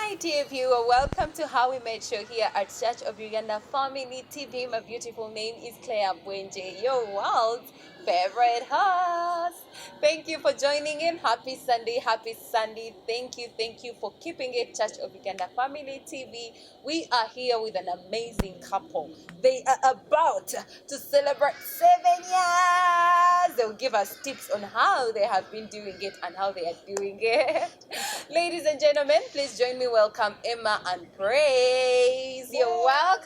Hi dear viewer, welcome to How We Made Show here at Church of Uganda Family TV. My beautiful name is Claire Bwenje, your world's favorite host. Thank you for joining in. Happy Sunday, happy Sunday. Thank you for keeping it Church of Uganda Family TV. We are here with an amazing couple. They are about to celebrate 7 years. They'll give us tips on how they have been doing it and how they are doing it. Ladies and gentlemen, please join me. Welcome Emma and Praise. You're welcome.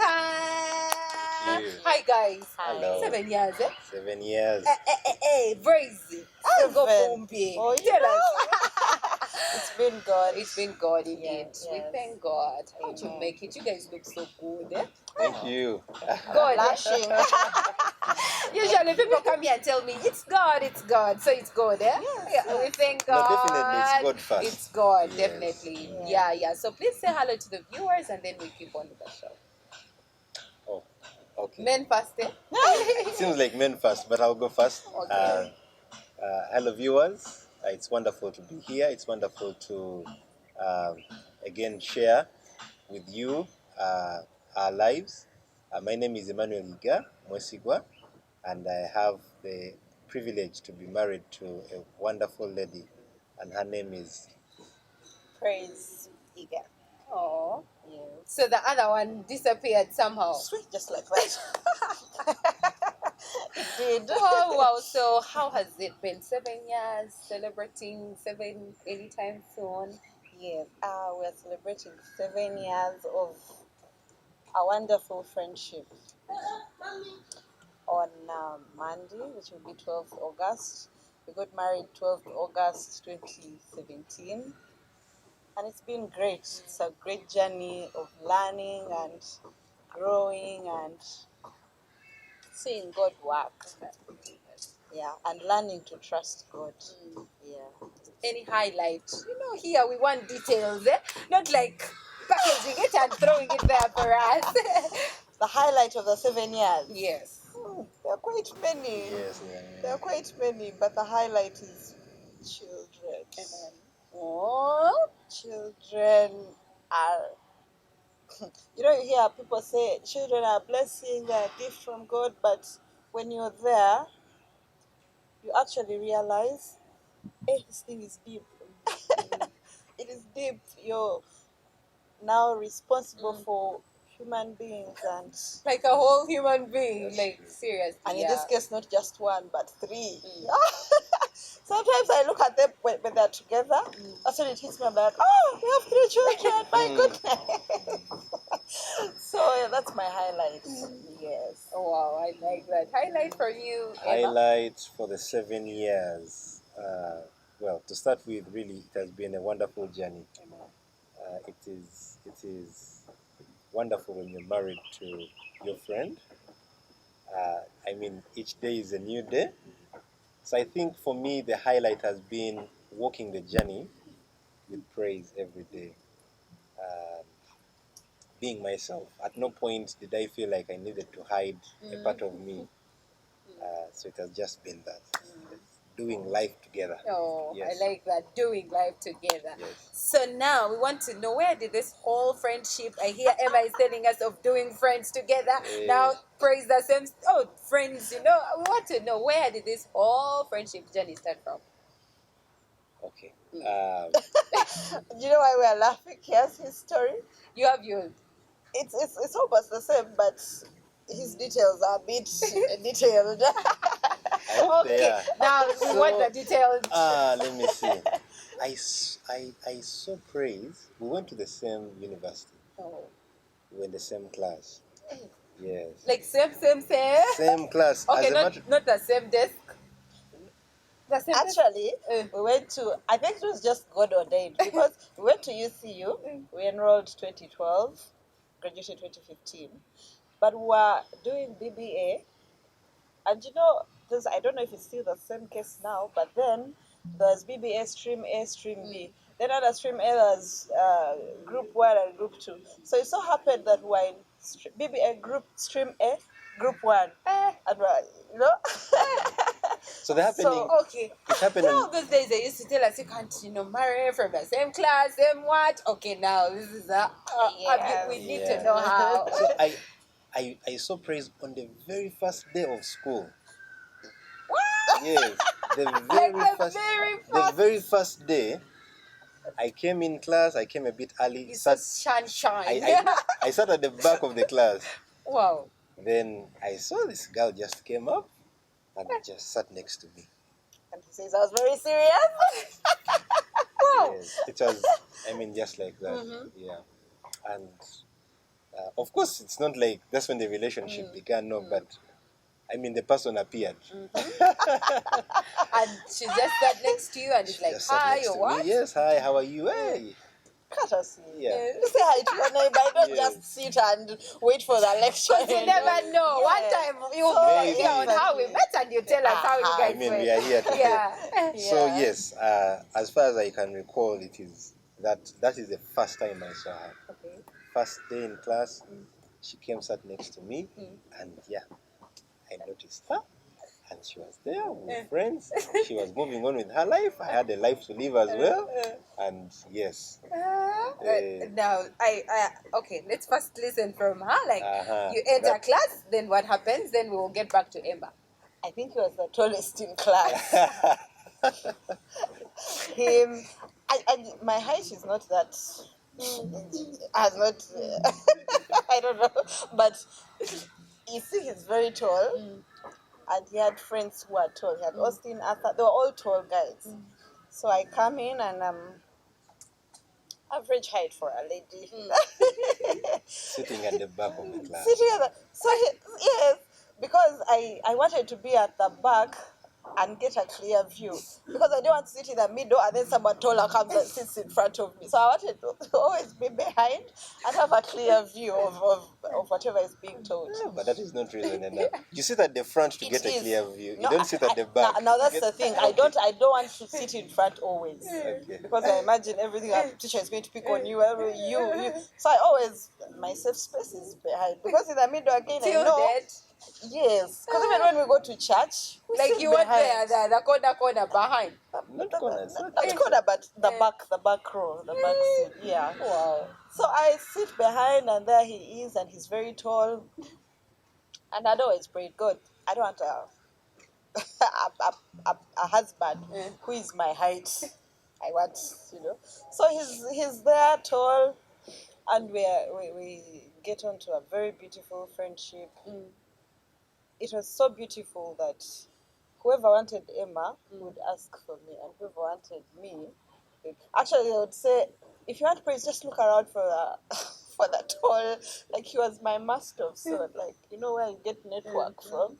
Thank you. Hi guys. Hello. 7 years, eh? 7 years. Hey, Praise. Go Fumbi. Oh, Tell us. It's been good. It's been God indeed. Yes, We yes. thank God. How'd you Amen. make it? You guys look so good, eh? Thank you. God. Blushing. Usually people come here and tell me it's God. So it's God, eh? Yes, We thank No, God. definitely it's God first. It's God, Yes. definitely. Yeah. Yeah. So please say hello to the viewers and then we keep on with the show. Oh, okay. Men first, eh? It seems like men first, but I'll go first. Okay. Hello, viewers. It's wonderful to be here. It's wonderful to again share with you our lives. My name is Emmanuel Iga Mwesigwa, and I have the privilege to be married to a wonderful lady, and her name is. Praise Iga. Oh. Yes. So the other one disappeared somehow. Sweet, just like that. It did. Oh wow. So how has it been? 7 years, celebrating 7 anytime soon. Yes. We're celebrating 7 years of a wonderful friendship. On Monday, which will be 12th August. We got married 12th August 2017. And it's been great. It's a great journey of learning and growing and seeing God work. Yeah, and learning to trust God. Yeah. Any highlight? Here we want details, eh? Not like packaging it and throwing it there for us. The highlight of the 7 years. Yes. There are quite many. Yes. There are quite many, but the highlight is children. Oh. Children are, you hear people say children are a blessing, they're a gift from God, but when you're there, you actually realize, hey, this thing is deep. It is deep. You're now responsible for human beings and Like a whole human being. That's Like true. seriously. and in yeah. this case not just one but three. Sometimes I look at them when they're together. That's when it hits me. I'm like, oh, we have 3 children. My goodness. So yeah, that's my highlight. Yes. Oh wow, I like that. Highlight for you, Emma. Highlights for the 7 years. Well, to start with, really, it has been a wonderful journey. It is wonderful when you're married to your friend. Each day is a new day. So I think for me, the highlight has been walking the journey with Praise every day. Being myself. At no point did I feel like I needed to hide a part of me. So it has just been that. Doing life together. Oh, Yes. I like that. Doing life together. Yes. So now we want to know, where did this whole friendship, I hear Emma is telling us of doing friends together. Yeah. Now Praise the same, friends, we want to know, where did this whole friendship journey start from? Okay. Do you know why we're laughing? Here's his story. You have yours. It's almost the same, but his details are a bit detailed. I hope they Okay, are. now we want the details. Let me see. I saw Praise. We went to the same university. Oh. We were in the same class. Yes. Like same. Same class. Okay, As a matter- not the same desk. The same desk? Actually, we went to, I think it was just God ordained, because we went to UCU, we enrolled 2012, graduated 2015, but we were doing BBA, and I don't know if it's still the same case now, but then there's BBA stream A, stream B. Then under stream A, there's group 1 and group 2. So it so happened that we're in BBA group stream A, group 1. And we're, So the happening. So okay. It happened. All those days they used to tell us you can't, marry from the same class, same what? Okay, now this is we need to know how. So I saw praise on the very first day of school. Yes, the very Like the first, very the first. very first day. I came in class. I came a bit early. It's a sunshine. I sat at the back of the class. Wow. Then I saw this girl just came up and just sat next to me. And he says, I was very serious. Wow. Yes, it was. I mean, just like that. Yeah, and of course, it's not like that's when the relationship began. No, but I mean, the person appeared. And she just sat next to you and it's She like, just sat hi, next or to what? me. Yes, hi. How are you? Hey. Courtesy. Yeah. You say hi to your neighbor. I don't Yes. just sit and wait for the lecture. Because you never know. Yeah. One time you'll Maybe. be here on how we met and you tell us how you Uh-huh. guys I mean, met. we are here today. Yeah. So Yeah. yes, as far as I can recall, it is that is the first time I saw her. Okay. First day in class, she came sat next to me, and yeah, I noticed her, and she was there with friends. She was moving on with her life. I had a life to live as well, and yes. Now, okay, let's first listen from her. Like, you enter That- class, then what happens? Then we will get back to Emma. I think he was the tallest in class. Him, and my height is not that. Has not. I don't know, but you see, he's very tall, and he had friends who are tall. He had Austin, Arthur. They were all tall guys. So I come in and average height for a lady. Sitting at the back of the class. Sitting at the, so yes, because I wanted to be at the back and get a clear view because I didn't want to sit in the middle and then someone taller comes and sits in front of me. So I wanted to always be behind and have a clear view of whatever is being told. Yeah, but that is not reason enough. You sit at the front to It get a is. clear view. No, You don't sit at the back. Now that's to the get- thing. I don't want to sit in front always. Okay. Because I imagine everything our teacher is going to pick on you, you. So I always my safe space is behind. Because in the middle again I Till know. dead. Yes. Because even when we go to church, we Like sit you were behind. there, the corner behind. Not corners. Not corner, but the back row, the back seat. Yeah. Wow. So I sit behind, and there he is, and he's very tall. And I'd always prayed, God, I don't want a husband who is my height. I want, So he's there, tall, and we get onto a very beautiful friendship. It was so beautiful that whoever wanted Emma would ask for me, and whoever wanted me, actually they would say, if you want praise, just look around for the for the tall. Like he was my master of sort. Like where you get network from.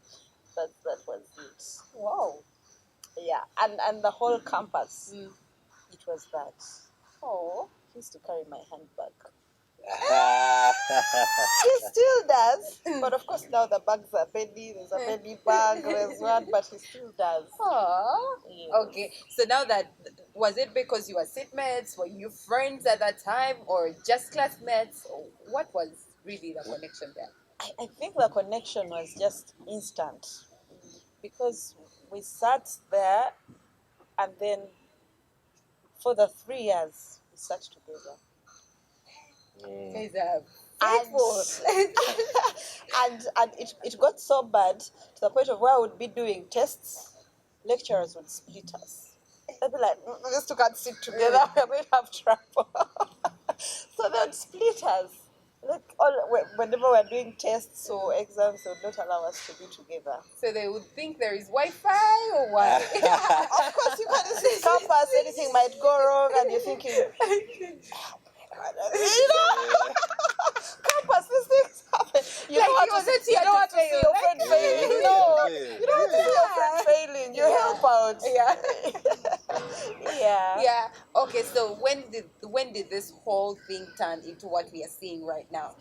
That was it. Wow. Yeah, and the whole campus. It was that. Oh. He used to carry my handbag. He still does, but of course now the bags are belly. There's a belly bag, there's one, but he still does. Oh. Yes. Okay. So now that was it because you were seatmates? Were you friends at that time, or just classmates? Or what was really the connection there? I think the connection was just instant because we sat there and then for the 3 years we sat together. Guys are And, faithful. and it got so bad to the point of where I would be doing tests, lecturers would split us. They'd be like, these two can't sit together, we're going to have trouble. So they would split us. Like whenever we're doing tests or exams, they would not allow us to be together. So they would think there is Wi-Fi or what? Of course, you can't see campus, anything might go wrong, and you're thinking, campus, these things happen. You Like don't want he wasn't to, you here don't to want to see fail, your like- friend failing. No, you don't want to see your friend failing. You help out. Yeah. Yeah. Yeah. Okay. So when did this whole thing turn into what we are seeing right now?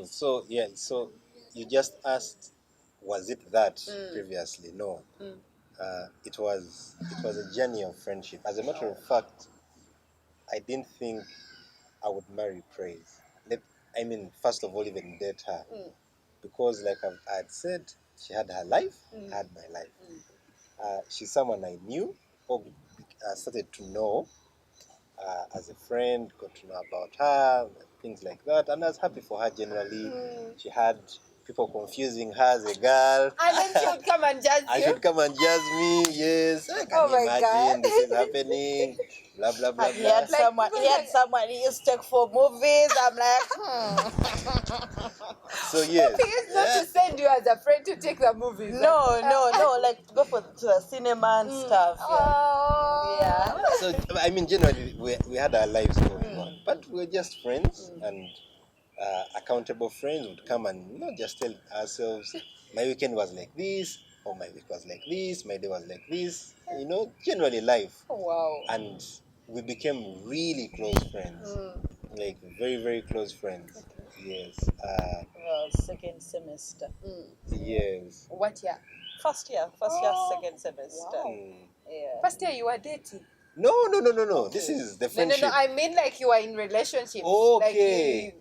So you just asked, was it that previously? No. It was a journey of friendship. As a matter of fact, I didn't think I would marry Praise. First of all, even date her, because like I had said, she had her life, I had my life. she's someone I knew or started to know as a friend, got to know about her, things like that. And I was happy for her generally. She had people confusing her as a girl. And then she would come and judge And you. she'd come and judge me. Yes, I can Oh my imagine God. this is happening. Blah, blah, blah, And he had blah. someone. He had someone he used to take for movies. I'm like, So, yes. He used not to send you as a friend to take the movies. no, like to go to the cinema and stuff. Yeah. Oh. Yeah. So, I mean, generally, we had our lives going on. But we were just friends. And accountable friends would come and just tell ourselves, my weekend was like this, or my week was like this, my day was like this. Generally life. Oh, wow. And we became really close friends, like very, very close friends. Yes. Well, second semester. Yes. What year? First year, Oh, second semester. wow. Mm. Yeah. First year you were dating. No. This is the No, friendship. I mean like you were in relationships. Okay.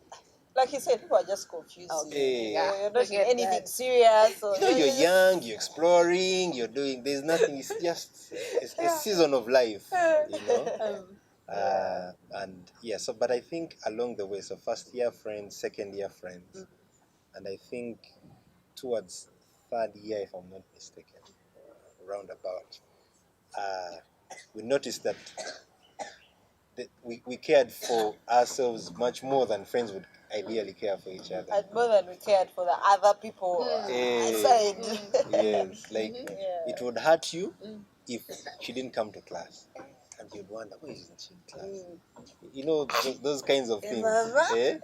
Like you said, people are just confused. Okay. You're not in Forget anything that. serious. Or You're young, you're exploring, you're doing. There's nothing. It's just it's a season of life. And yeah. So, but I think along the way, so first year friends, second year friends, and I think towards third year, if I'm not mistaken, roundabout, we noticed that we cared for ourselves much more than friends would ideally care for each other. And more than we cared for the other people aside. Yes, like Yeah. it would hurt you if she didn't come to class, and you'd wonder why isn't she in class. Those kinds of things. Eh?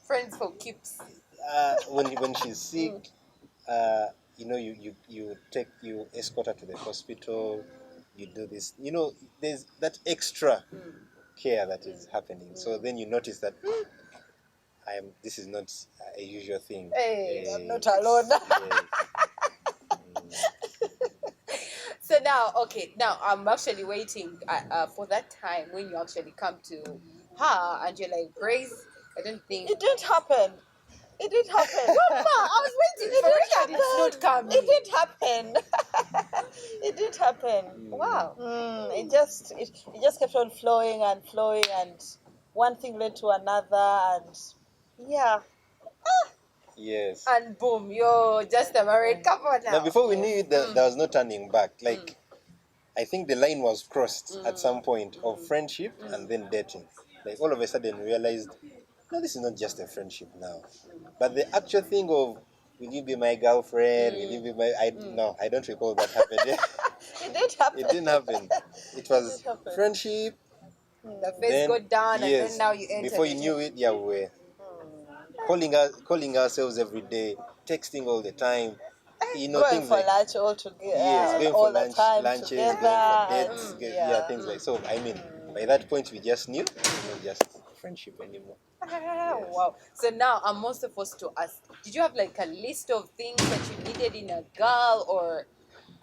Friends for keeps. When she's sick, you escort her to the hospital. You do this. There's that extra care that is happening. So then you notice that this is not a usual thing. Hey, I'm not alone. Yes. So now I'm actually waiting for that time when you actually come to her and you're like, Grace, I don't think. It didn't happen. It didn't happen. I was waiting for it and it's not coming. It didn't happen. It didn't happen. Wow. It just kept on flowing, and one thing led to another, and yeah. Yes. And boom, you're just a married couple now. Now, before we knew it, there was no turning back. Like, I think the line was crossed at some point of friendship and then dating. Like, all of a sudden, we realized, no, this is not just a friendship now. But the actual thing of, will you be my girlfriend? Will you be my... No, I don't recall that happening. It didn't happen. It didn't happen. It was It happened. friendship. The face got down and then now you enter. Before you knew it, yeah, we were calling ourselves every day, texting all the time. Going things for like lunch all together. yes, going all for the time lunches, together. going for dates, and, things like so. I mean, by that point, we just knew it wasn't just friendship anymore. Wow. So now I'm also supposed to ask, did you have like a list of things that you needed in a girl, or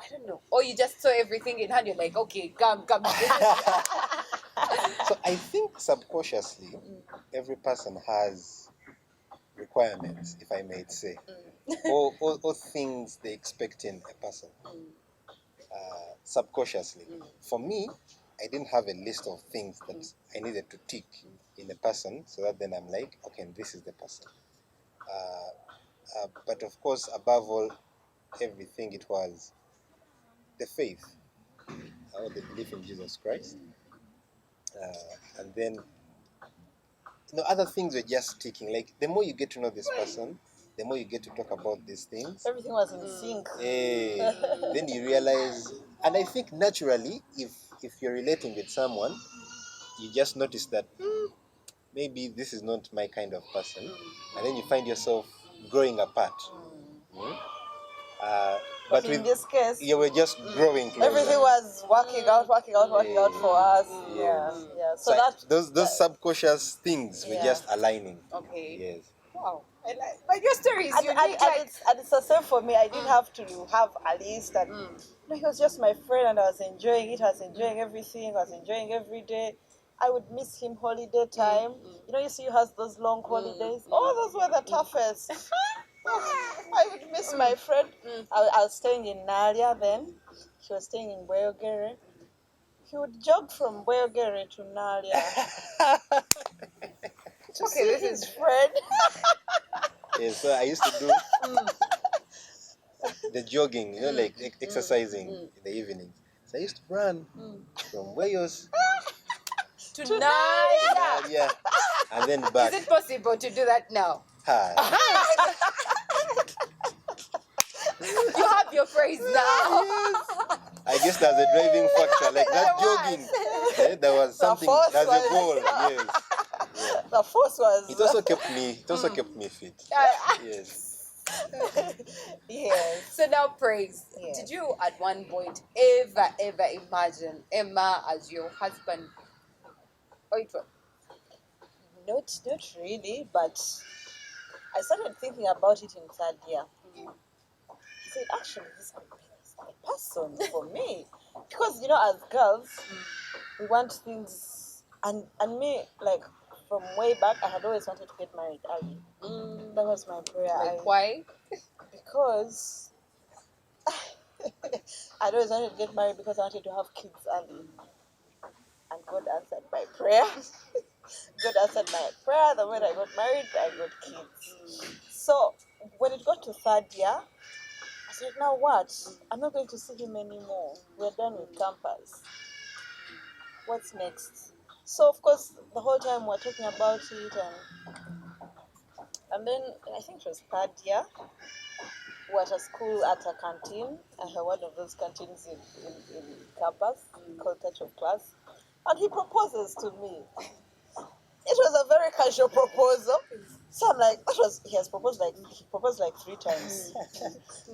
I don't know, or you just saw everything in hand, you're like, okay, come. So I think subconsciously, every person has requirements, if I may say, or things they expect in a person. Subconsciously, for me, I didn't have a list of things that I needed to tick in a person, so that then I'm like, okay, this is the person. But of course, above all, everything, it was the faith, or the belief in Jesus Christ. And then other things were just ticking. Like, the more you get to know this person, the more you get to talk about these things, everything was in sync. then you realize, and I think naturally, if you're relating with someone, you just notice that maybe this is not my kind of person, and then you find yourself growing apart. But in this case, you were just growing closer. everything was working out for us. Yeah. So that those subconscious things were just aligning. Okay. Yes. Wow. But your story is unique. and it's the same for me. I didn't have to have a list, and he was just my friend, and I was enjoying it. I was enjoying everything. I was enjoying every day. I would miss him holiday time. You see, you has those long holidays. Oh, those were the toughest. I would miss my friend. I was staying in Nalia then, he was staying in Boyogere. He would jog from Boyogere to Nalia to see his friend. Yeah, so I used to do the jogging, like exercising in the evenings. So I used to run from Wales To To Nalia. yeah, and then back. Is it possible to do that now? Ha. You have your phrase now. I guess that's a driving factor, like that There was. jogging. There was something, force that's was- a goal. Yes. Yeah. The force was. It also kept me. It also kept me fit. Yes. Yes. So now, praise. Yes. Did you at one point ever imagine Emma as your husband? Or it was Not really, but I started thinking about it in third year. I said, actually, this could be a person for me. Because, as girls, we want things. And me, like, from way back, I had always wanted to get married early. That was my prayer. like why? Because I'd always wanted to get married because I wanted to have kids early. And God answered my prayer. God answered my prayer. The moment I got married, I got kids. So when it got to third year, I said, now what? I'm not going to see him anymore. We're done with campus. What's next? So of course, the whole time we're talking about it, and then I think it was third year. We're at a school at a canteen. I had one of those canteens in campus called Touch of Class. And he proposes to me. It was a very casual proposal. So I'm like, he proposed like 3 times.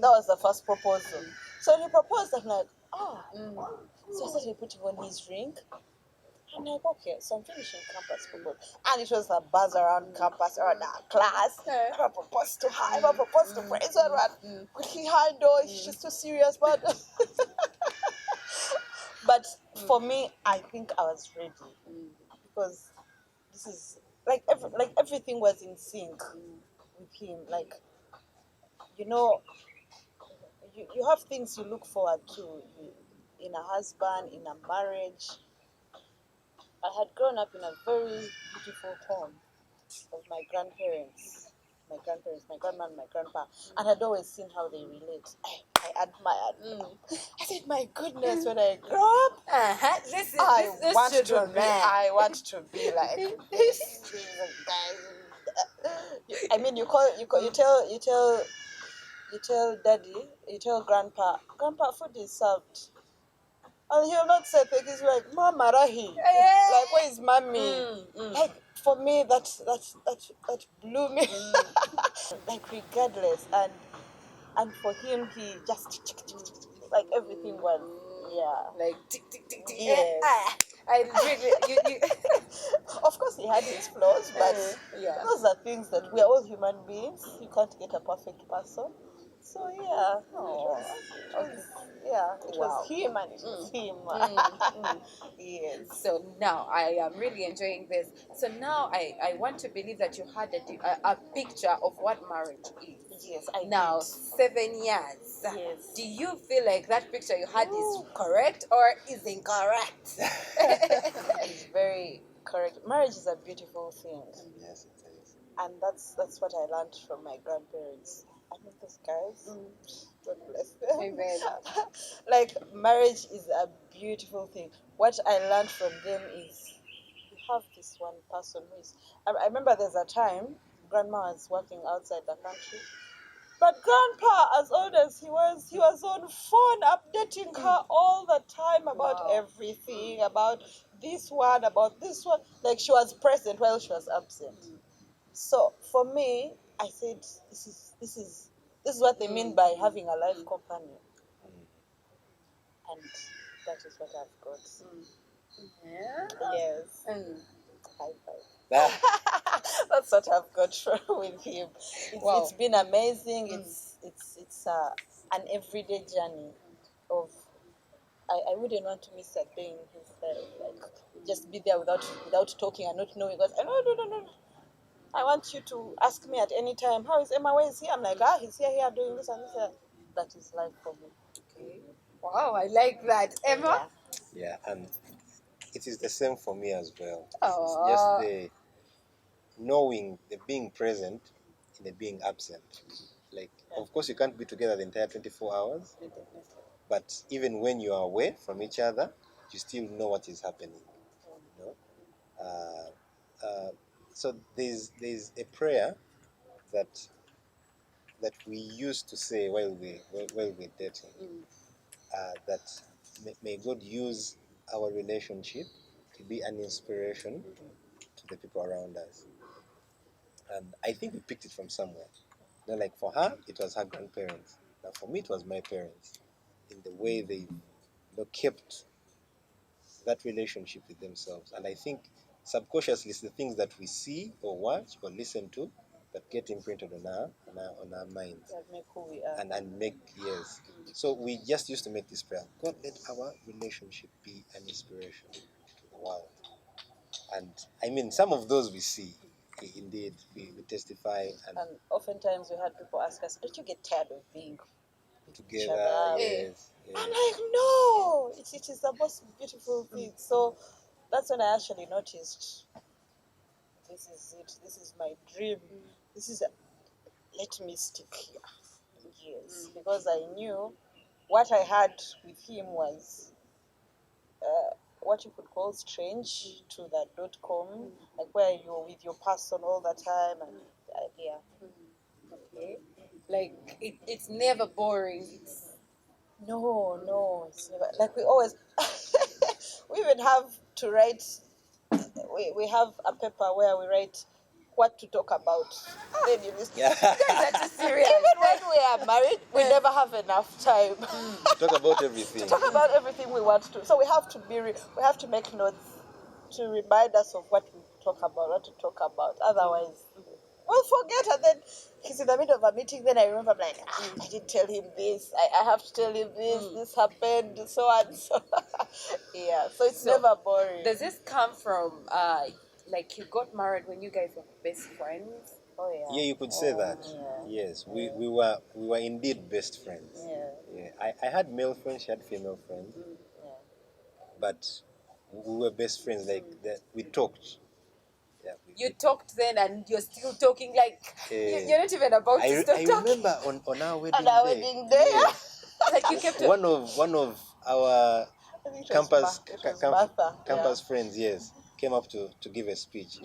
That was the first proposal. So he proposed, I'm like, So I started putting on his ring. I'm like, okay, so I'm finishing campus proposal. And it was a buzz around campus, around our class. I proposed to her, I proposed to friends, quickly handle, she's too serious, but but for me, I think I was ready. Because this is everything was in sync with him. Like, you have things you look forward to in a husband, in a marriage. I had grown up in a very beautiful home of my grandparents, my grandma and my grandpa, and I'd always seen how they relate. I admired. I said, my goodness, when I grow up, This I should be man. I want to be like this. Guys. I mean, you tell daddy, you tell grandpa, food is served. And he'll not say thank you. He's like, Mama Rahi. Like, where is mommy? Like, for me, that blew me. Like, regardless. And for him, he just, like, everything was, like tick tick tick tick. Yes. I really you. Of course, he had his flaws, but those are things that we are all human beings. You can't get a perfect person. So yeah, it was him and it was him. Yes. So now I am really enjoying this. So now I want to believe that you had a picture of what marriage is. Yes, I now did. 7 years. Yes. Do you feel like that picture you had is correct or is incorrect? It's very correct. Marriage is a beautiful thing. Yes, it is. And that's what I learned from my grandparents. I mean, those guys, God bless them. Amen. Like, marriage is a beautiful thing. What I learned from them is you have this one person who is. I remember there's a time grandma was working outside the country. But grandpa, as old as he was on phone updating her all the time about everything, about this one, about this one. Like, she was present while she was absent. So for me, I said, this is what they mean by having a life companion. And that is what I've got. Yeah. Yes. High five. Ah, That's what I've got with him. It's been amazing. It's an everyday journey of. I wouldn't want to miss a day in his life. Like, just be there without talking and not knowing. Because no. I want you to ask me at any time, how is Emma? Where is he? I'm like, he's here doing this and this. That is life for me. Okay. Wow, I like that. Emma? Yeah. Yeah, and it is the same for me as well. It's just Oh, the knowing, the being present in the being absent. Like, of course, you can't be together the entire 24 hours, but even when you are away from each other, you still know what is happening. You know? So there's a prayer that we used to say while we're dating, that may God use our relationship to be an inspiration to the people around us. And I think we picked it from somewhere. Like for her, it was her grandparents. Now for me, it was my parents. In the way they kept that relationship with themselves. And I think subconsciously, it's the things that we see or watch or listen to that get imprinted on our minds That make who we are. and make, yes. So we just used to make this prayer: God, let our relationship be an inspiration to the world. And I mean, some of those we see, indeed, we testify and And oftentimes we had people ask us, don't you get tired of being with each together. other? Yes, I'm yes. like, no, it is the most beautiful thing. So that's when I actually noticed, this is it. This is my dream. This is, let me stick here. Yes, because I knew what I had with him was what you could call strange to that .com, like where you're with your person all the time, and yeah. okay. Like, it's never boring. No, it's never, like we always, we even have to write, we have a paper where we write what to talk about. Then you list. Yeah. Guys are too serious. Even when we are married, we never have enough time Talk about everything. to talk about everything we want to. So we have to we have to make notes to remind us of what we talk about, what to talk about. Otherwise, we'll forget. And then he's in the middle of a meeting. Then I remember, I'm like, I didn't tell him this. I have to tell him this. This happened, so and so. Yeah. So it's So, never boring. Does this come from like you got married when you guys were best friends? Oh yeah. Yeah, you could say that. Yeah. Yes, we were indeed best friends. Yeah. Yeah, I had male friends, she had female friends, Yeah. but we were best friends. Like that, we talked. Yeah, You talked then, and you're still talking. Like you're not even about to stop I talking. remember on our wedding On our day. wedding day. Yes, Like you kept one of our I think it was campus it was camp- Martha. campus friends, yes, came up to give a speech,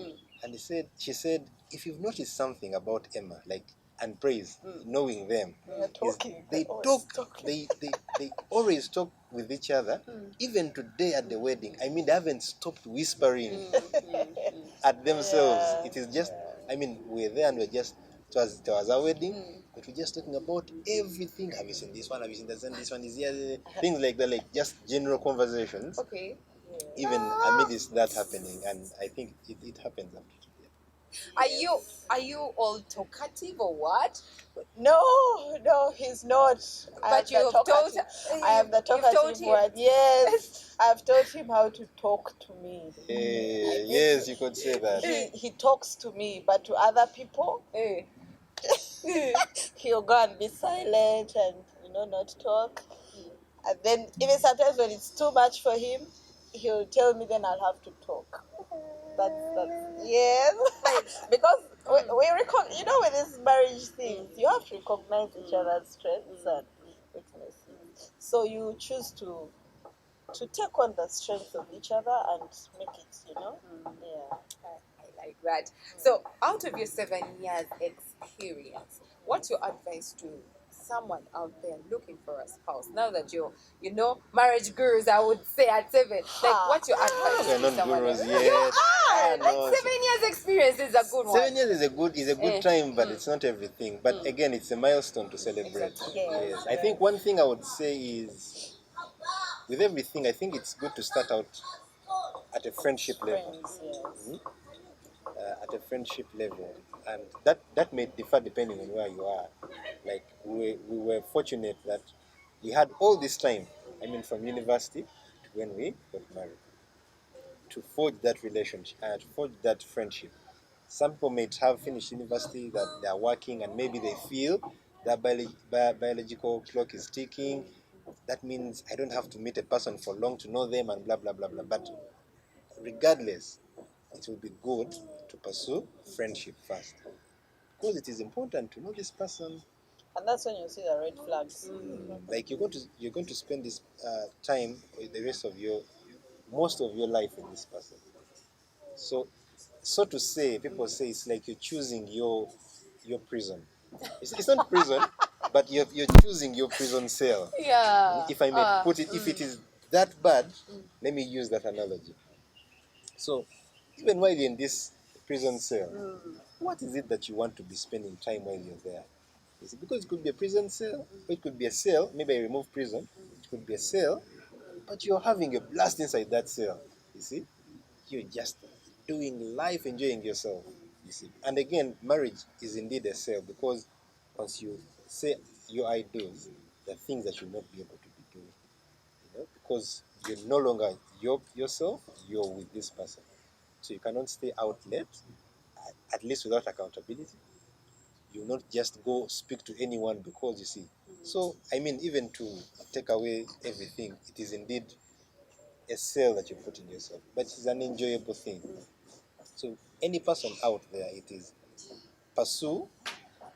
and she said, if you've noticed something about Emma, like, and praise, knowing them, They are is talking. they They're always talk, talking. they always talk with each other, even today at the wedding. I mean, they haven't stopped whispering at themselves. Yeah. It is just, I mean, we're there and we're just, it was our wedding, but we're just talking about everything. Have you seen this one? Have you seen that? This one is here. Things like that, like just general conversations, okay. even amidst that happening. And I think it happens after today. Are you all talkative or what? No, he's not. But you have told. I am the you've told talkative him. one. Yes, I've taught him how to talk to me. Yes, you could say that. He talks to me, but to other people, Eh. he'll go and be silent and not talk. And then even sometimes when it's too much for him, he'll tell me. Then I'll have to talk. That's yes, because we with these marriage things, you have to recognize each other's strengths and weaknesses. So you choose to take on the strengths of each other and make it, yeah. I like that. So, out of your 7 years experience, what's your advice to someone out there looking for a spouse? Now that you're, marriage gurus, I would say at 7. Like, what's your advice We're to not someone? gurus You yet. are. No, Like 7 years experience is a good one. 7 years is a good time, but it's not everything. But again, it's a milestone to celebrate. Exactly. Yes. I think one thing I would say is, with everything, I think it's good to start out at a friendship level. Friends, yes. At a friendship level, and that may differ depending on where you are. Like we were fortunate that we had all this time. I mean, from university to when we got married, to forge that relationship and to forge that friendship. Some people may have finished university, that they are working, and maybe they feel that biological clock is ticking. that means I don't have to meet a person for long to know them and blah blah blah blah. But regardless, it will be good to pursue friendship first, because it is important to know this person. And that's when you see the red flags. Like you're going to spend this time with the rest of your most of your life with this person. So to say, people say it's like you're choosing your prison. It's not prison, but you're choosing your prison cell. Yeah. If I may put it, if it is that bad, let me use that analogy. So even while you're in this prison cell, what is it that you want to be spending time while you're there? Is it because it could be a prison cell, or it could be a cell, maybe I remove prison, it could be a cell, but you're having a blast inside that cell. You see? You're just doing life, enjoying yourself. You see? And again, marriage is indeed a cell, because once you say your I do's, there are things that you'll not be able to be doing. Because you're no longer yourself, you're with this person. So you cannot stay out late, at least without accountability. You will not just go speak to anyone, because you see. So, I mean, even to take away everything, it is indeed a sale that you put in yourself, but it's an enjoyable thing. So, any person out there, it is pursue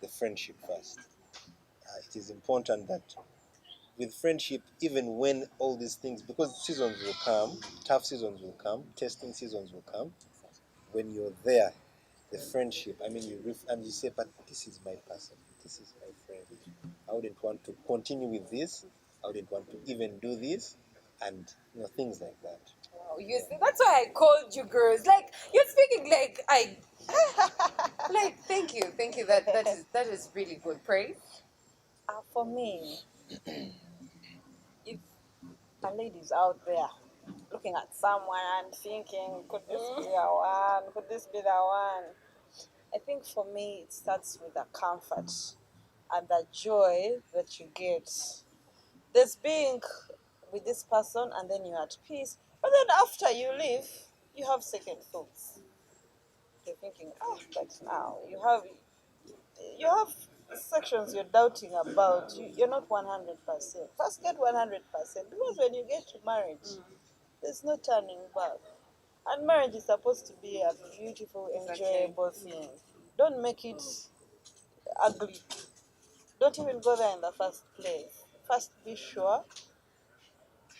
the friendship first. It is important that with friendship, even when all these things, because seasons will come, tough seasons will come, testing seasons will come, when you're there, the friendship, I mean, and you say, but this is my person, this is my friend. I wouldn't want to continue with this. I wouldn't want to even do this, and things like that. Wow, you see, that's why I called you girls. Like you're speaking like I like thank you. That is really good. Praise. For me, if a lady's out there looking at someone and thinking, could this be the one? Could this be the one? I think for me, it starts with the comfort and the joy that you get. There's being with this person and then you're at peace. But then after you leave, you have second thoughts. You're thinking, but now you have sections you're doubting about. You're not 100%. First get 100%, because when you get to marriage, there's no turning back. And marriage is supposed to be a beautiful, enjoyable thing. Don't make it ugly. Don't even go there in the first place. First, be sure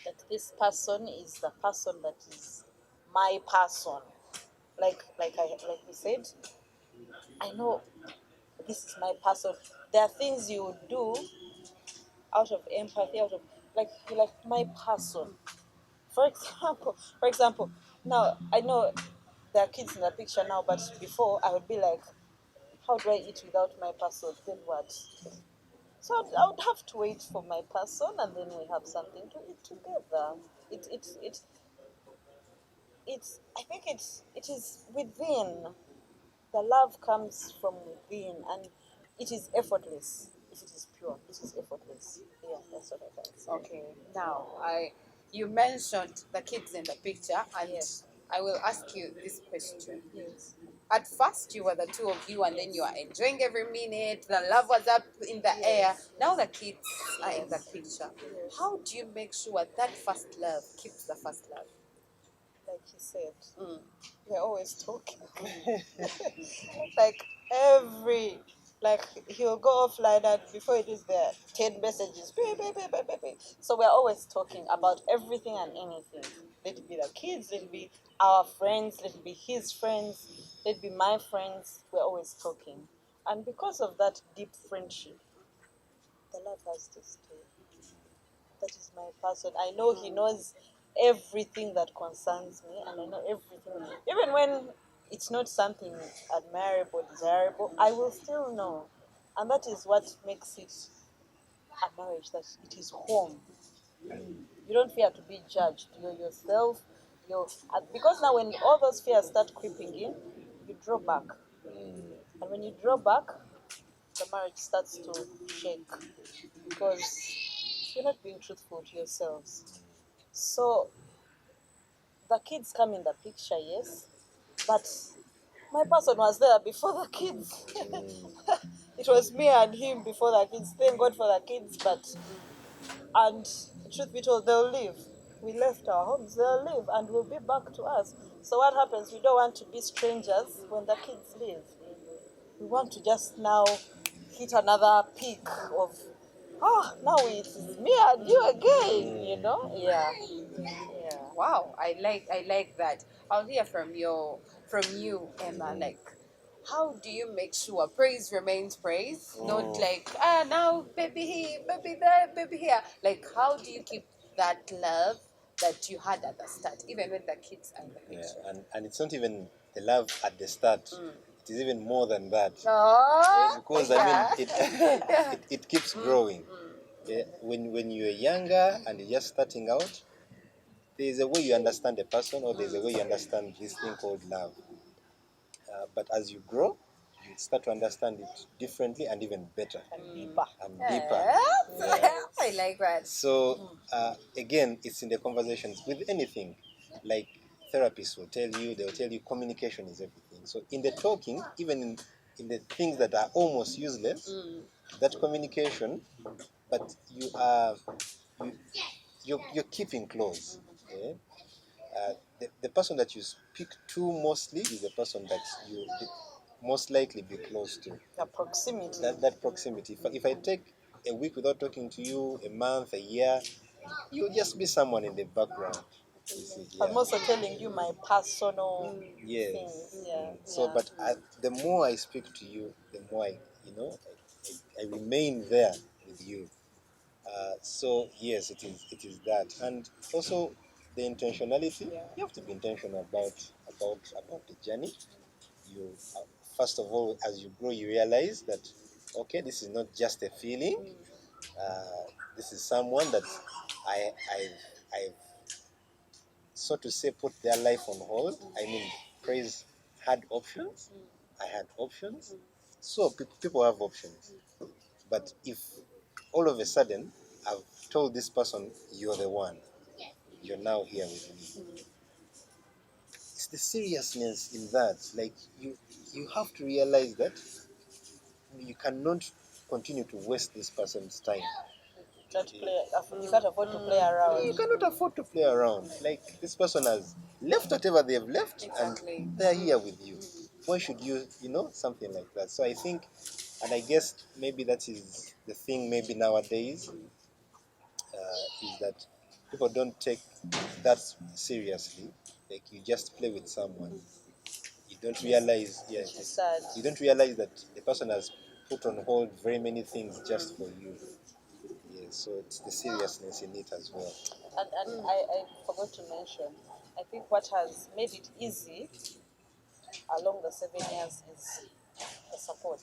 that this person is the person that is my person. Like we said, I know this is my person. There are things you would do out of empathy, out of you're like my person. For example, now I know there are kids in the picture now, but before I would be like, how do I eat without my person? Then what? So I would have to wait for my person, and then we have something to eat together. I think it is within. The love comes from within, and it is effortless. If it is pure, it is effortless. Yeah, that's what I can say. Okay. Now you mentioned the kids in the picture, and Yes. I will ask you this question. Yes. At first, you were the two of you, and then you are enjoying every minute. The love was up in the air. Now the kids are in the picture. Yes. How do you make sure that first love keeps the first love? Like he said, Mm. we're always talking. like every like he'll go offline, and before it is there 10 messages. Beep, beep, beep, beep, beep, beep. So we're always talking about everything and anything. Let it be the kids, let it be our friends, let it be his friends, let it be my friends. We're always talking. And because of that deep friendship, the love has to stay. That is my person. I know he knows everything that concerns me, and I know everything. Even when it's not something admirable, desirable, I will still know. And that is what makes it a marriage, that it is home. You don't fear to be judged. You're yourself. Because now when all those fears start creeping in, you draw back. And when you draw back, the marriage starts to shake, because you're not being truthful to yourselves. So the kids come in the picture, yes, but my person was there before the kids. It was me and him before the kids. Thank God for the kids, and truth be told, they'll leave. We left our homes, they'll leave and will be back to us. So what happens? We don't want to be strangers when the kids leave. We want to just now hit another peak of, now it's me and you again, you know? Yeah. Yeah. Wow, I like that. I'll hear from you, Emma. Like, how do you make sure praise remains praise? Not like now baby here, baby there, baby here. Like, how do you keep that love that you had at the start, even when the kids are in the Yeah, picture? and it's not even the love at the start. It is even more than that. Oh, Because I mean, it keeps growing. Yeah, when you're younger and you're just starting out, there's a way you understand a person, or there's a way you understand this thing called love. But as you grow, you start to understand it differently and even better And deeper. and deeper. Yes. I like that. So again, it's in the conversations with anything. Like therapists will tell you, they'll tell you communication is everything. So in the talking, even in the things that are almost useless, that communication, but you, you're keeping close. Yeah? The person that you speak to mostly is the person that you most likely be close to. The proximity. That proximity. If I take a week without talking to you, a month, a year, you'll just be someone in the background. You see, yeah. I'm also telling you my personal Yes. things. Yeah. So, yeah. but the more I speak to you, the more I remain there with you. So yes, it is that, and also the intentionality. You have to be intentional about the journey. You first of all, as you grow, you realize that okay, this is not just a feeling. This is someone that I've so to say put their life on hold. I mean, praise had options. I had options. So people have options. But if all of a sudden I've told this person you're the one, you're now here with me, it's the seriousness in that. Like you have to realize that you cannot continue to waste this person's time. You can't afford to play around. You cannot afford to play around. Like this person has left whatever they've left, Exactly. and they're here with you. Why should you, something like that? So I think, and I guess maybe that is the thing. Maybe nowadays is that people don't take that seriously. Like you just play with someone. You don't realize, It's sad. you don't realize that the person has put on hold very many things just for you. Yeah, so it's the seriousness in it as well. And I forgot to mention, I think what has made it easy along the 7 years is the support.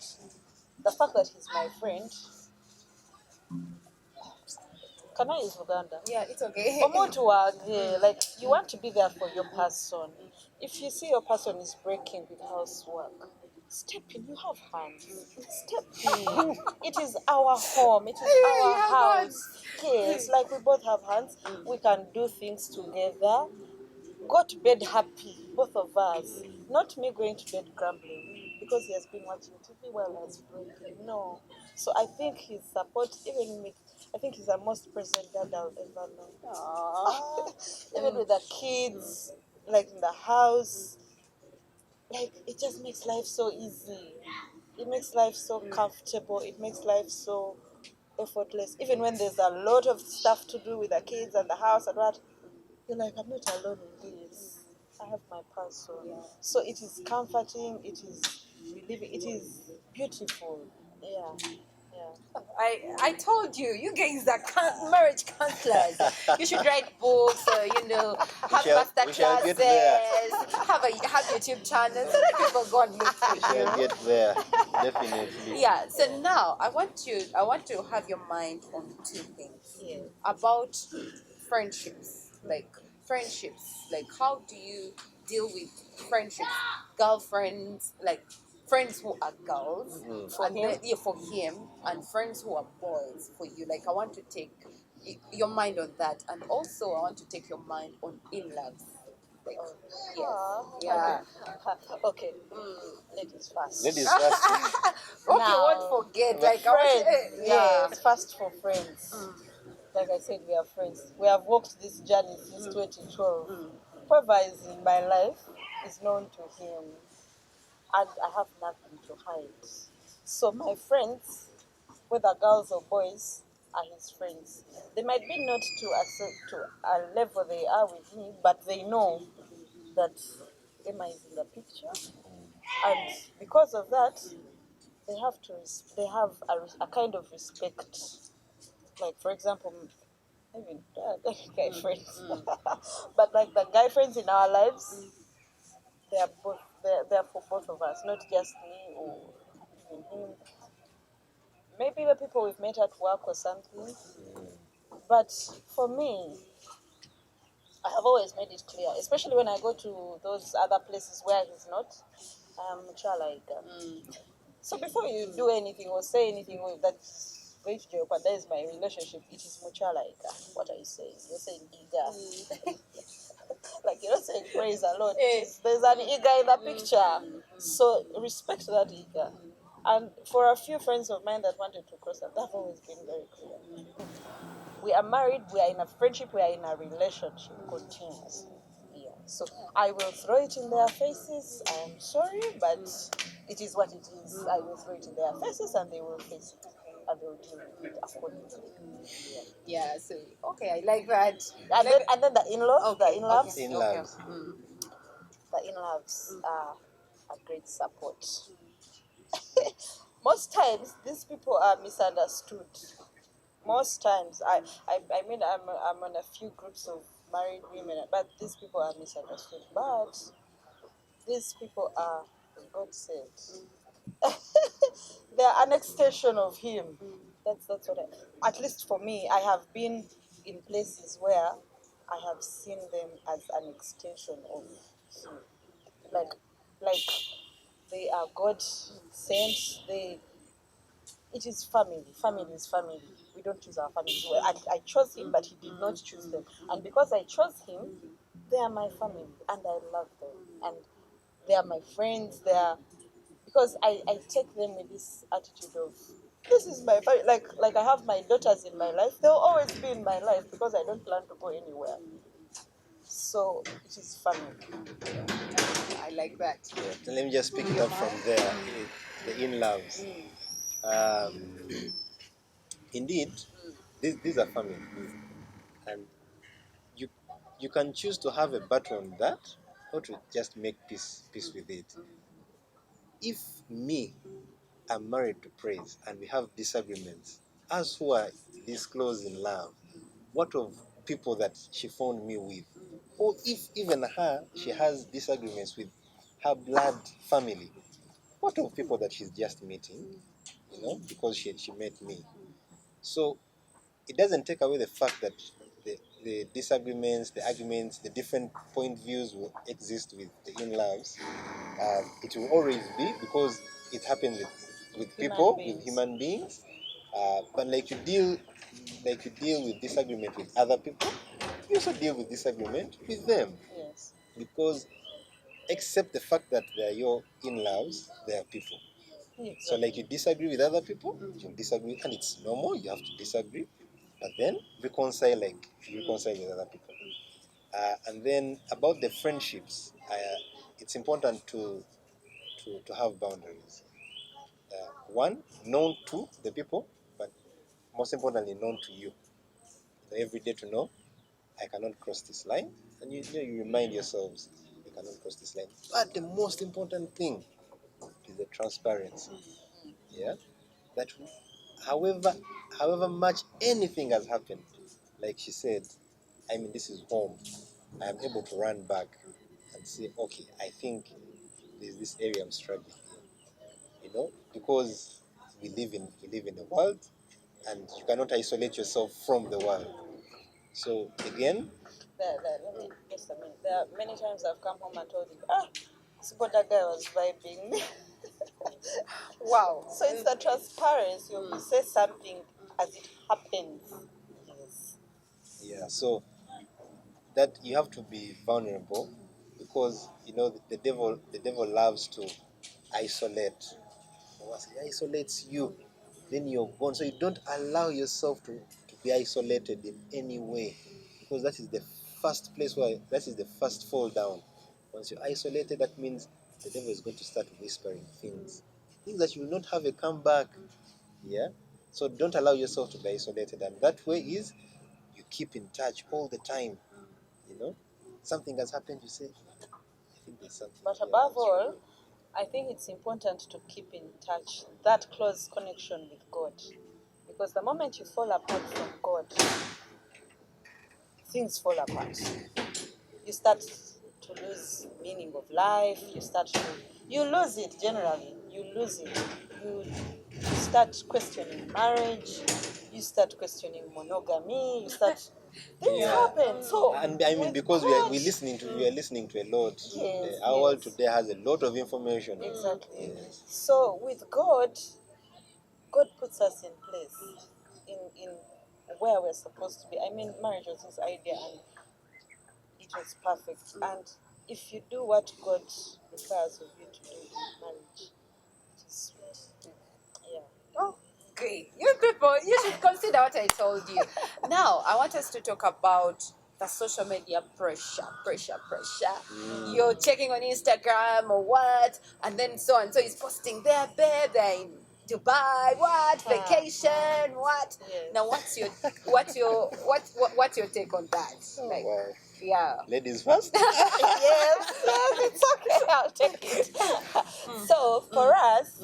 The fact that he's my friend. Can I use Uganda? Yeah, it's okay. Omuntu wange, like you want to be there for your person. If you see your person is breaking with housework, step in. You have hands. Step in. It is our home. It is our house. Yes, like we both have hands. We can do things together. Go to bed happy, both of us. Not me going to bed grumbling because he has been watching TV while I was sleeping. No. So I think his support, even me, I think he's the most present dad I'll ever know. Aww. Even with the kids, like in the house, like it just makes life so easy. It makes life so comfortable. It makes life so effortless. Even when there's a lot of stuff to do with the kids and the house and what, you're like, I'm not alone in this. I have my person. So it is comforting. It is relieving. It is beautiful. Yeah. Yeah. I told you, you guys are marriage counselors. You should write books, have master we shall classes, get there. have YouTube channels, so that people go and look We for you. shall get there, definitely. Yeah. So now I want to have your mind on two things Yeah. about friendships. Like how do you deal with friendships, girlfriends, like friends who are girls For and him? for him, and friends who are boys for you. Like I want to take your mind on that, and also I want to take your mind on in-laws. Like, yes, yeah. Okay. Ladies first. Ladies first. Okay, Now, won't forget. the Like I want Friends. to, yeah. Yes, first for friends. like I said, we are friends. We have walked this journey since 2012. Whoever is in my life is known to him, and I have nothing to hide. So my friends, whether girls or boys, are his friends. They might be not to a level they are with me, but they know that Emma is in the picture, and because of that, they have a kind of respect. Like for example, even guy friends, but like the guy friends in our lives, they are for both of us, not just me or even him. Maybe the people we've met at work or something. But for me, I have always made it clear, especially when I go to those other places where he's not. Like, so before you do anything or say anything that's going to jeopardize my relationship, it is mutual. Like, what are you saying? You're saying eager. Like you're not saying praise a lot. There's an eager in the picture. So respect that eager. And for a few friends of mine that wanted to cross that, they've always been very clear. We are married, we are in a friendship, we are in a relationship continuously. Yeah. So I will throw it in their faces. I am sorry, but it is what it is. I will throw it in their faces and they will face it. And they will deal with it accordingly. Yeah, so okay, I like that. And then the in-laws, Okay, the in-laws, In okay. loves. the in-laws are a great support. Most times, these people are misunderstood. Most times, I mean, I'm on a few groups of married women, but these people are misunderstood. But these people are, as God said, they are an extension of Him. That's what at least for me, I have been in places where I have seen them as an extension of Him. Like they are God sent. It is family. Family is family. We don't choose our families. Well, I chose him, but he did not choose them. And because I chose him, they are my family, and I love them. And they are my friends. They are because I take them with this attitude of this is my family. Like I have my daughters in my life. They'll always be in my life because I don't plan to go anywhere. So it is family. I like that. Yeah. So let me just pick it up from there. The in loves. Um, indeed, these are family, and you you can choose to have a battle on that, or to just make peace with it. If me, I'm married to Praise, and we have disagreements, as who are this close in love, what of people that she found me with? Or if even her, she has disagreements with her blood family, what of people that she's just meeting, because she met me? So it doesn't take away the fact that the disagreements, the arguments, the different point views will exist with the in-laws. It will always be because it happens with people, with human beings. But like you deal with disagreement with other people, you also deal with disagreement with them. Yes. Because except the fact that they are your in-laws, they are people. So like you disagree with other people, you disagree, and it's normal, you have to disagree, but then reconcile like you reconcile with other people. And then about the friendships, it's important to have boundaries. One, known to the people, but most importantly, known to you. So every day to know, I cannot cross this line, and you remind yourselves, you cannot cross this line. But the most important thing is the transparency. Yeah, that however however much anything has happened, like she said, I mean, this is home. I am able to run back and say, okay, I think there's this area I'm struggling in, because we live in the world, and you cannot isolate yourself from the world. So again, Let me just a minute. There are many times I've come home and told you, this border guy was vibing. Wow. So it's the transparency of you say something as it happens. Yes. yeah, so that you have to be vulnerable, because the devil loves to isolate. Once he isolates you, then you're gone. So you don't allow yourself to be isolated in any way, because that is the first place where that is the first fall down. Once you're isolated, that means the devil is going to start whispering things that you will not have a comeback. Yeah. So don't allow yourself to be isolated, and that way is you keep in touch all the time. You know, something has happened. You say, I think there's something. But here above that's all, I think it's important to keep in touch, that close connection with God. Because the moment you fall apart from God, things fall apart. You start to lose meaning of life. You lose it generally. You lose it. You start questioning marriage. You start questioning monogamy. Things Yeah. happen. So And I mean, with because God, we are listening to a lot. Yes, Our world yes. today has a lot of information. Exactly. Yes. So with God, God puts us in place, in where we're supposed to be. I mean, marriage was His idea, and it was perfect. And if you do what God requires of you to do in marriage, it is sweet. Yeah. Oh, great. You people, you should consider what I told you. Now, I want us to talk about the social media pressure. You're checking on Instagram or what, and then so and so is posting there, babe, they're in Dubai, what, vacation, what. Yes. Now, what's your take on that? Like, Wow. yeah. Ladies first. Yes, it's okay. I'll take it. So for us,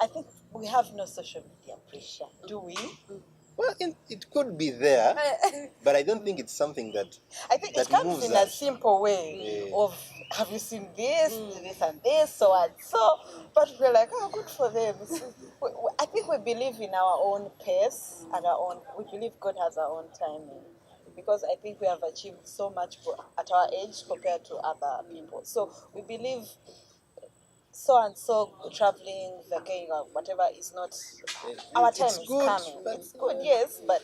I think we have no social media pressure, do we? Well, it could be there, but I don't think it's something that I think that it comes moves in a us. simple way Yeah. of, have you seen this, this and this, so and so. But we're like, oh, good for them. I think we believe in our own pace and we believe God has our own timing. Because I think we have achieved so much at our age compared to other people. So we believe so and so traveling, vacating, or whatever is not, our time It's is good, coming. but It's good, yes, but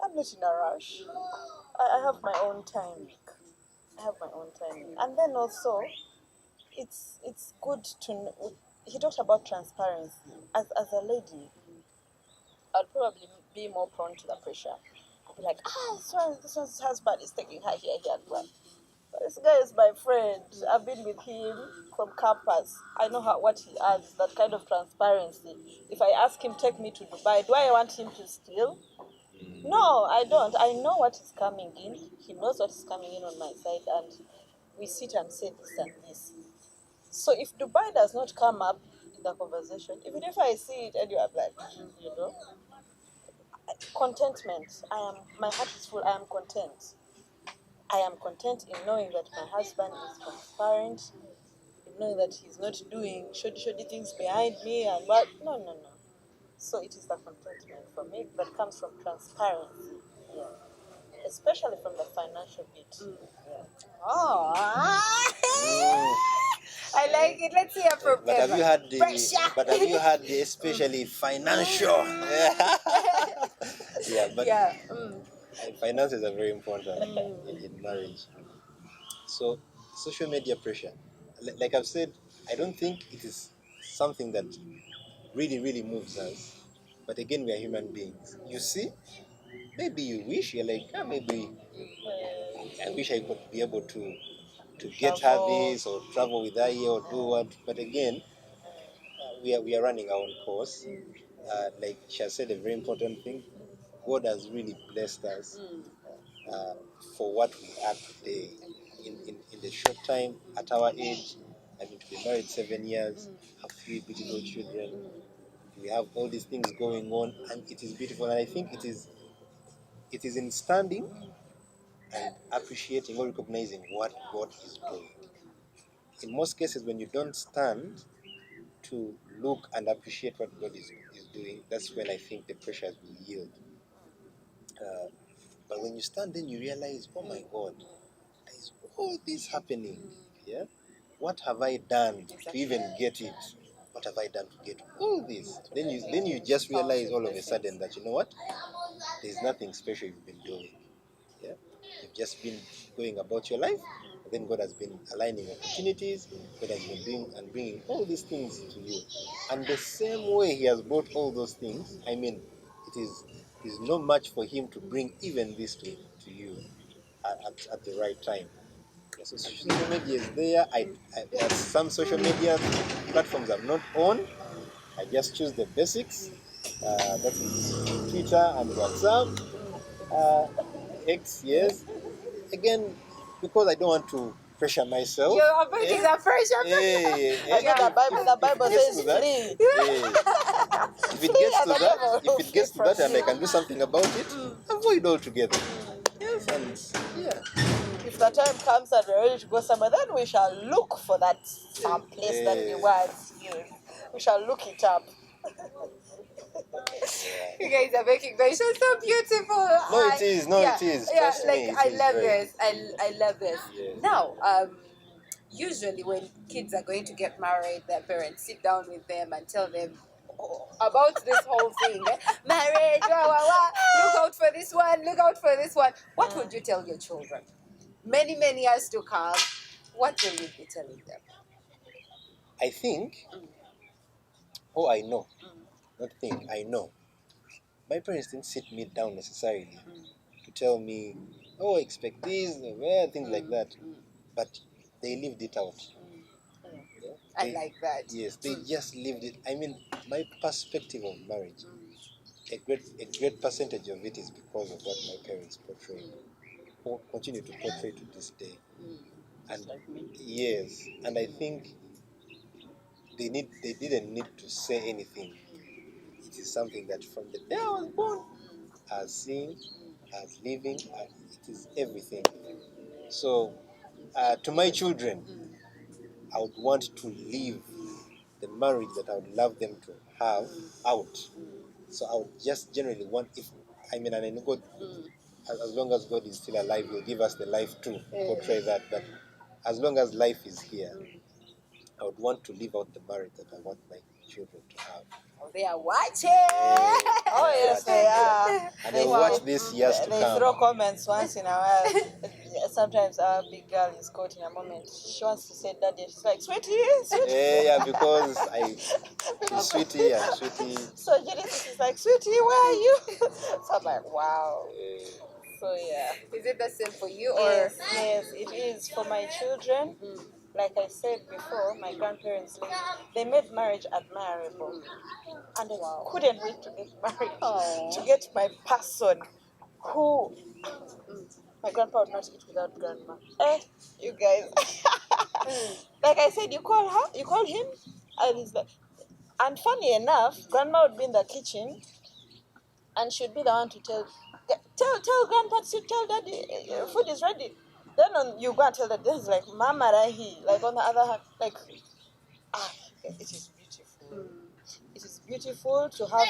I'm not in a rush. I have my own timing. I have my own timing. And then also, it's good to know. He talked about transparency. As a lady, I'd probably be more prone to the pressure. I'd be like, this one's husband is taking her here, and well. This guy is my friend. I've been with him from campus. I know what he adds, that kind of transparency. If I ask him, take me to Dubai, do I want him to steal? No, I don't. I know what is coming in. He knows what is coming in on my side, and we sit and say this and this. So if Dubai does not come up in the conversation, even if I see it and you are like, contentment. My heart is full. I am content. I am content in knowing that my husband is transparent, in knowing that he's not doing shoddy things behind me and what. No. So it is the contentment for me that comes from transparency. Yeah. Especially from the financial bit. Yeah. Oh, Mm. I like it. Let's hear from But have Eva. you had the? Pressure. But have you had the especially financial? Yeah, but Yeah. finances are very important in marriage. So social media pressure, like I've said, I don't think it is something that really moves us. But again, we are human beings. You see, maybe you wish you're like, maybe I wish I could be able to get her Travel. this or travel with her here or do what. But again, we are running our own course. Like she has said, a very important thing. God has really blessed us uh, for what we are today. In the short time, at our age, I mean, to be married 7 years, have 3 beautiful children. We have all these things going on, and it is beautiful. And I think it is in standing and appreciating or recognizing what God is doing. In most cases, when you don't stand to look and appreciate what God is doing, that's when I think the pressures will yield. Uh, but when you stand, then you realize, oh my God, there is all this happening. Yeah, what have I done to even get it? What have I done to get all this? Then you just realize all of a sudden that, you know what, there's nothing special you've been doing. Yeah, you've just been going about your life. And then God has been aligning opportunities. God has been doing and bringing all these things to you. And the same way He has brought all those things, I mean, it is not much for him to bring even this to you at the right time. So social media is there. There are some social media platforms I'm not on. I just choose the basics. That is Twitter and WhatsApp. Uh, X, yes. Again, because I don't want to pressure myself. You're avoiding the pressure. I know the Bible says flee. If it gets to and the that, devil will if it gets to flee that, from and I you. can do something about it, avoid altogether. Yes, and yeah. If the time comes and we're ready to go somewhere, then we shall look for that some place that the words use. We shall look it up. You guys are making my show so beautiful. No, it is. No, it is. Yeah, Trust like me, it I is love very- this. I love this. Yes. Now, usually when kids are going to get married, their parents sit down with them and tell them about this whole thing. Marriage, wah, wah, wah. Look out for this one. Look out for this one. What would you tell your children? Many years to come. What will you be telling them? I think, I know, not think, I know. My parents didn't sit me down necessarily to tell me, oh, expect this, things like that. But they lived it out. Yeah? I like that. Yes, they just lived it. I mean, my perspective of marriage, a great percentage of it is because of what my parents portrayed, or continue to portray to this day. And yes, and I think they didn't need to say anything. It is something that from the day I was born, as seeing, as living, it is everything. So, to my children, I would want to live the marriage that I would love them to have out. So I would just generally want, and I know God, as long as God is still alive, He'll give us the life to portray that. But as long as life is here, I would want to live out the marriage that I want my children to have. Oh, they are watching. Oh yes, they are. And they'll watch this years to They come. throw comments once in a while. Sometimes our big girl is caught in a moment. She wants to say daddy. She's like, sweetie, sweetie. Yeah, because she's sweetie and sweetie. So Genesis is like, sweetie, where are you? So I'm like, wow. So yeah. Is it the same for you, or Yes, it is for my children. Like I said before, my grandparents they made marriage admirable, and I couldn't wait to get married, to get my person who my grandpa would not eat without grandma. You guys. Like I said, you call him, and he's like, and funny enough, grandma would be in the kitchen, and she'd be the one to tell grandpa to tell daddy food is ready. Then you go and tell daddy, this is like mama rahi. Like on the other hand, like it is beautiful. It is beautiful to have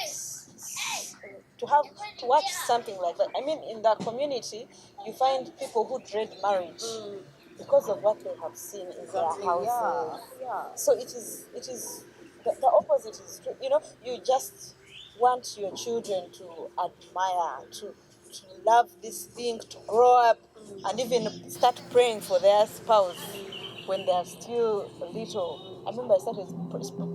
to watch something like that. I mean, in that community, you find people who dread marriage because of what they have seen in their houses. Yeah. So it is the opposite is true. You just want your children to admire, to love this thing, to grow up, and even start praying for their spouse when they are still little. I remember I started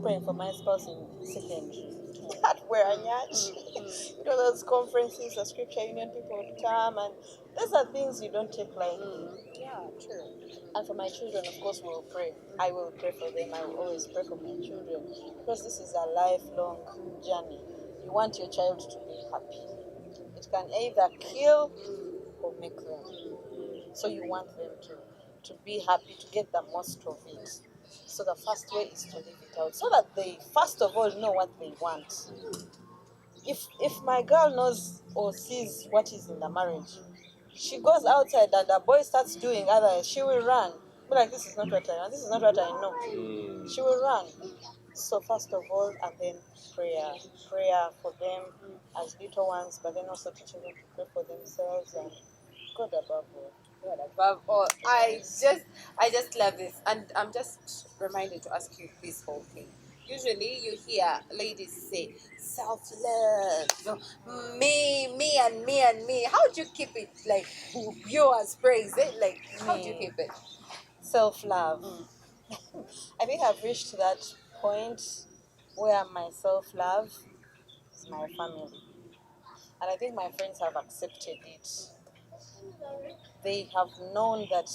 praying for my spouse in secondary. That were a nyach. Those conferences, the scripture union people would come, and those are things you don't take lightly. Yeah, true. And for my children, of course, we'll pray. I will pray for them. I will always pray for my children because this is a lifelong journey. You want your child to be happy. It can either kill or make them. So you want them to be happy, to get the most of it. So the first way is to live it out, so that they first of all know what they want. If my girl knows or sees what is in the marriage, she goes outside and the boy starts doing other, she will run. Be like, this is not what I want, this is not what I know. She will run. So first of all, and then prayer for them as little ones, but then also teaching them to pray for themselves and God above all. God above all. I just love this, and I'm just reminded to ask you this whole thing. Usually you hear ladies say self-love, me and me. How do you keep it like you as praise it? Like how do you keep it? Self-love. I think I've reached that point where my self-love is my family. and I think my friends have accepted it. They have known that,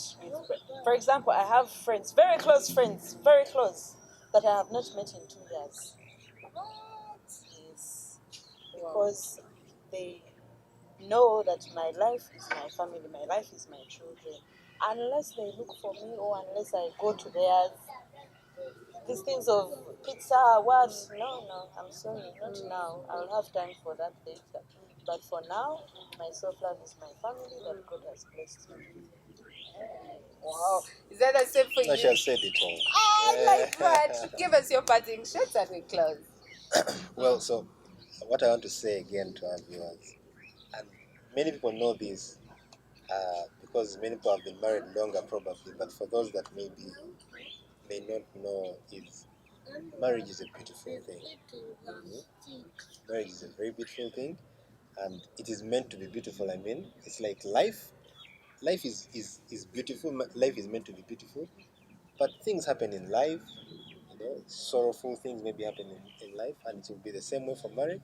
for example, I have friends, very close friends, very close, that I have not met in 2 years. Yes, because they know that my life is my family, my life is my children. Unless they look for me or unless I go to theirs, these things of pizza, what? No, I'm sorry, not now. I'll have time for that later. But for now, my self love is my family that God has blessed me. Wow. Is that the same for No, you? she has said it all. I like that. Give us your parting shots and we close. Well, so what I want to say again to our viewers, and many people know this because many people have been married longer probably, but for those that may not know, is marriage is a beautiful thing. Marriage is a very beautiful thing, and it is meant to be beautiful. I mean, it's like life. Life is beautiful. Life is meant to be beautiful, but things happen in life. Sorrowful things maybe happen in life, and it will be the same way for marriage.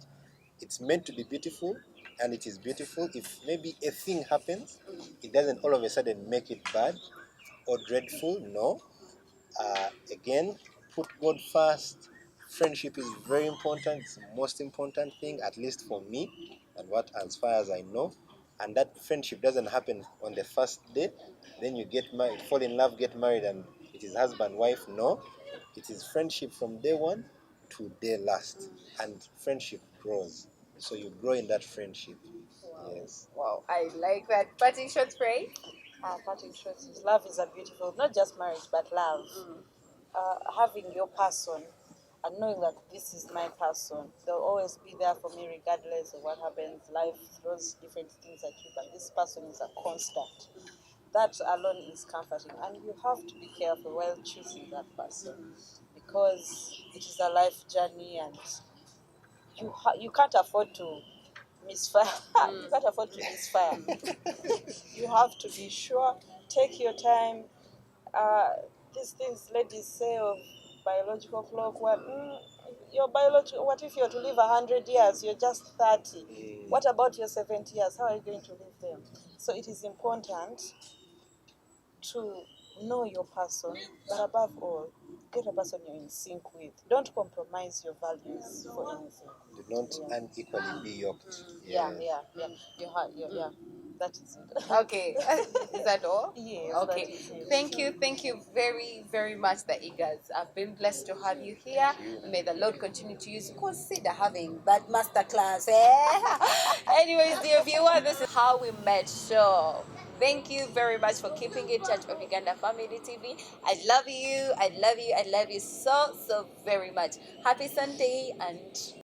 It's meant to be beautiful, and it is beautiful. If maybe a thing happens, it doesn't all of a sudden make it bad or dreadful. No. Again, put God first. Friendship is very important. It's the most important thing, at least for me, and what as far as I know. And that friendship doesn't happen on the first date. Then you get married, fall in love, get married, and it is husband, wife. No, it is friendship from day one to day last, and friendship grows. So you grow in that friendship. Yes. Wow, I like that. Parting shots, pray. Parting shots is love is a beautiful, not just marriage, but love. Having your person and knowing that this is my person, they'll always be there for me regardless of what happens. Life throws different things at you, but this person is a constant. That alone is comforting, and you have to be careful while choosing that person because it is a life journey, and you can't afford to misfire. You can't afford to misfire. You have to be sure. Take your time. These things ladies say of biological clock. Your biological. What if you're to live 100 years? You're just 30. What about your 70 years? How are you going to live them? So it is important to know your person, but above all, get a person you're in sync with. Don't compromise your values for anything. Do not unequally be yoked. Yeah. Yeah. That is it. Okay. Is that all? Yes. Okay. That is it. Thank you very, very much, the Eagers. I've been blessed to have you here. May the Lord continue to use you. Consider having that masterclass. Anyways, dear viewer, this is how we met show. Thank you very much for keeping it Church of Uganda Family TV. I love you. I love you. I love you so very much. Happy Sunday and